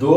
2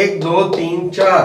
1 2 3 4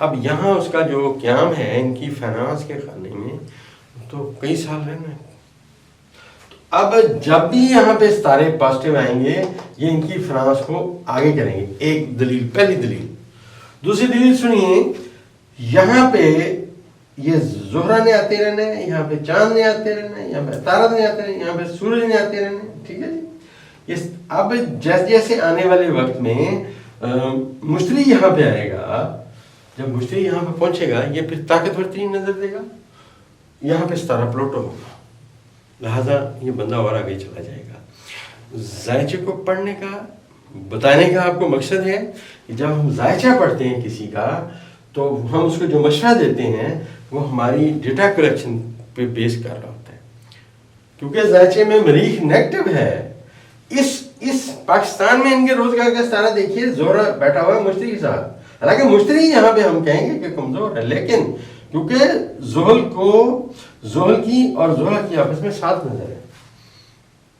اب یہاں اس کا جو قیام ہے ان کی فائنانس کے خانے میں تو کئی سال رہنا ہے. اب جب بھی یہاں پہ ستارے پازیٹیو آئیں گے یہ ان کی فائنانس کو آگے کریں گے. ایک دلیل، پہلی دلیل. دوسری دلیل سنیے، یہاں پہ یہ زہرہ نے آتے رہنا ہے، یہاں پہ چاند نے آتے رہنا ہے، یہاں پہ عطارد نے آتے رہنا ہے، یہاں پہ سورج نے آتے رہنا ہے. ٹھیک ہے جی. اب جیسے جیسے آنے والے وقت میں مشتری یہاں پہ آئے گا، جب مشتری یہاں پہ پہنچے گا یہ پھر طاقتور ترین نظر دے گا. یہاں پہ ستارہ پلوٹو ہوگا، لہذا یہ بندہ اور آگے چلا جائے گا. زائچے کو پڑھنے کا بتانے کا آپ کو مقصد ہے کہ جب ہم زائچہ پڑھتے ہیں کسی کا تو ہم اس کو جو مشورہ دیتے ہیں وہ ہماری ڈیٹا کلیکشن پہ بیس کر رہا ہوتا ہے. کیونکہ زائچے میں مریخ نیگیٹو ہے. اس پاکستان میں ان کے روزگار کا ستارہ دیکھیے، زہرہ بیٹھا ہوا ہے مشتری کے ساتھ. حالانکہ مشتری یہاں پہ ہم کہیں گے کہ کمزور ہے، لیکن کیونکہ زحل کی اور زحل کی آپس میں 7 نظر ہے.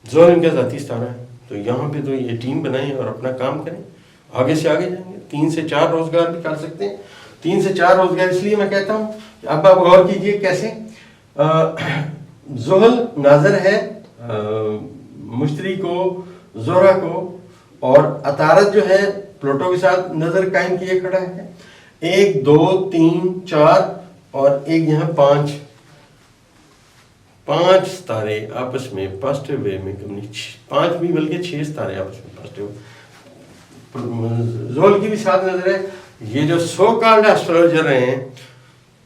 زحل ان کا ذاتی ستارہ ہے، تو یہاں پہ تو یہ ٹیم بنائیں اور اپنا کام کریں، آگے سے آگے جائیں گے. 3 سے 4 روزگار بھی کر سکتے ہیں. 3 سے 4 روزگار اس لیے میں کہتا ہوں. اب آپ غور کیجئے کیسے. زحل ناظر ہے مشتری کو، زہرہ کو، اور عطارد جو ہے پلوٹو کے ساتھ نظر قائم کیے کھڑا ہے. 1 2 3 4 اور ایک یہاں 5 ستارے آپس میں پازیٹیو وے میں، 5 بھی بلکہ 6 ستارے آپس میں پازیٹیو. زحل کی بھی 7 نظر ہے. یہ جو سو کالڈ ایسٹرولوجر رہے ہیں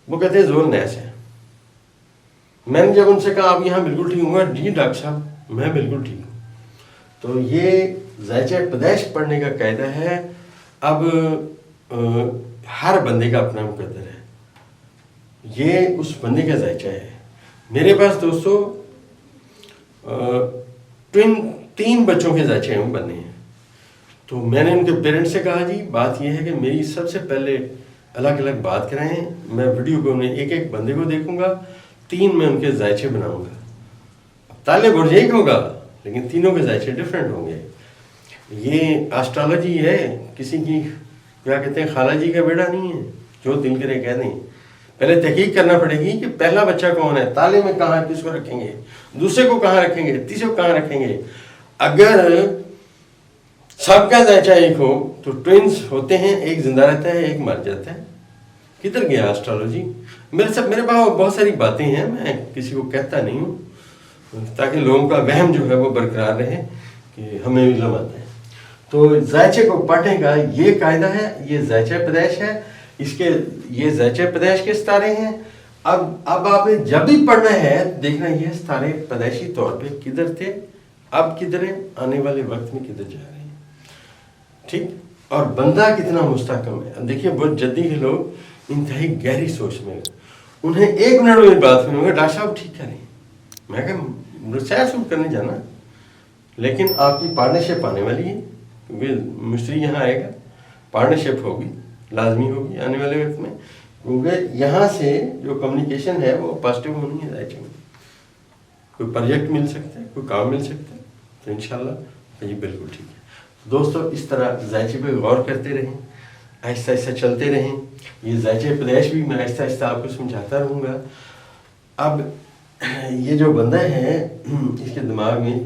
وہ کہتے ہیں زحل نیس ہے. میں نے جب ان سے کہا آپ یہاں بالکل ٹھیک ہوں گا، جی ڈاکٹر صاحب میں بالکل ٹھیک ہوں. تو یہ زائچہ پیدائش پڑھنے کا قاعدہ ہے. اب ہر بندے کا اپنا مقدر ہے، یہ اس بندے کا زائچہ ہے. میرے پاس دوستو 3 بچوں کے زائچے بنے ہیں. تو میں نے ان کے پیرنٹس سے کہا جی بات یہ ہے کہ میری سب سے پہلے الگ الگ بات کرائیں، میں ویڈیو کو ایک ایک بندے کو دیکھوں گا، 3 میں ان کے زائچے بناؤں گا. تالے برج ایک ہوگا لیکن تینوں کے ذائچے ڈفرینٹ ہوں گے. یہ آسٹرالوجی ہے، کسی کی کیا کہتے ہیں خالہ جی کا بیٹا نہیں ہے جو دل کرے کہہ دیں. پہلے تحقیق کرنا پڑے گی کہ پہلا بچہ کون ہے، تالے میں کہاں کس کو رکھیں گے، دوسرے کو کہاں رکھیں گے، تیسرے کو کہاں رکھیں گے. اگر سب کا ذائچہ ایک ہو تو ٹوئنز ہوتے ہیں، ایک زندہ رہتا ہے ایک مر جاتا ہے. کدھر گیا آسٹرالوجی. میرے پاس بہت ساری باتیں ہیں، میں کسی کو کہتا نہیں ہوں تاکہ لوگوں کا وہم جو ہے وہ برقرار رہے کہ ہمیں علم آتا ہے. تو زائچے کو پڑھنے کا یہ قاعدہ ہے. یہ زائچہ پیدائش ہے، یہ زائچہ پیدائش کے ستارے ہیں. اب آپ نے جب بھی پڑھنا ہے دیکھنا یہ ستارے پیدائشی طور پہ کدھر تھے، اب کدھر ہیں، آنے والے وقت میں کدھر جا رہے ہیں. ٹھیک. اور بندہ کتنا مستحکم ہے. اب دیکھیے بہت جلدی کے لوگ انتہائی گہری سوچ میں، انہیں 1 منٹ میں بات میں ڈاکٹر صاحب ٹھیک کریں. میں کہ سیر سور کرنے جانا، لیکن آپ کی پارٹنرشپ آنے والی ہے کیونکہ مشتری یہاں آئے گا، پارٹنرشپ ہوگی، لازمی ہوگی آنے والے وقت میں. کیونکہ یہاں سے جو کمیونیکیشن ہے وہ پازیٹیو ہونی ہے. زائچے میں کوئی پروجیکٹ مل سکتا ہے، کوئی کام مل سکتا ہے. تو انشاءاللہ یہ بالکل ٹھیک ہے. دوستو اس طرح زائچے پہ غور کرتے رہیں، آہستہ آہستہ چلتے رہیں. یہ زائچہ پیدائش بھی میں آہستہ آہستہ آپ کو سمجھاتا رہوں گا. اب یہ جو بندہ ہے اس کے دماغ میں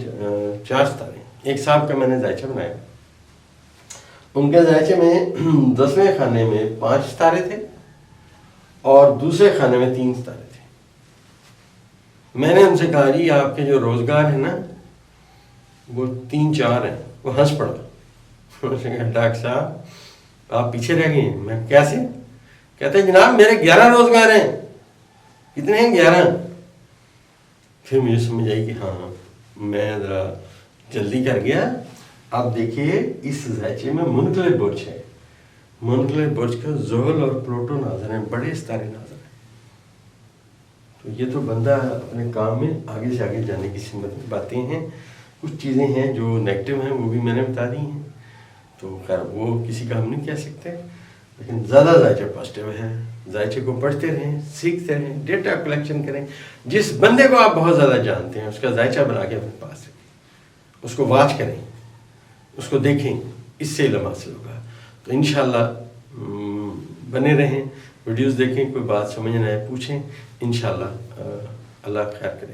4 ستارے. ایک صاحب کا میں نے زائچہ بنایا، ان کے زائچے میں 10ویں خانے میں 5 ستارے تھے اور دوسرے خانے میں 3 ستارے تھے. میں نے ان سے کہا جی آپ کے جو روزگار ہے نا وہ 3 4 ہیں. وہ ہنس پڑا. ڈاکٹر صاحب آپ پیچھے رہ گئے ہیں. میں کیسے؟ کہتے ہیں جناب میرے 11 روزگار ہیں. کتنے ہیں؟ 11. پھر مجھے سمجھ آئی کہ ہاں میں ذرا جلدی کر گیا. آپ دیکھیے اس زائچے میں منقلب برج ہے. منقلب برج کا زحل اور پلوٹو ناظر ہیں، بڑے ستارے ناظر ہیں. تو یہ تو بندہ اپنے کام میں آگے سے آگے جانے کی سمت میں باتیں ہیں. کچھ چیزیں ہیں جو نیگیٹو ہیں وہ بھی میں نے بتا دی ہیں. تو خیر وہ کسی کا ہم نہیں کہہ سکتے، لیکن زیادہ زائچہ پازیٹیو ہے. زائچے کو پڑھتے رہیں، سیکھتے رہیں، ڈیٹا کلیکشن کریں. جس بندے کو آپ بہت زیادہ جانتے ہیں اس کا زائچہ بنا کے اپنے پاس رکھیں، اس کو واچ کریں، اس کو دیکھیں، اس سے علم حاصل ہوگا. تو انشاءاللہ بنے رہیں، ویڈیوز دیکھیں، کوئی بات سمجھ نہ آئے پوچھیں، انشاءاللہ اللہ خیر کرے.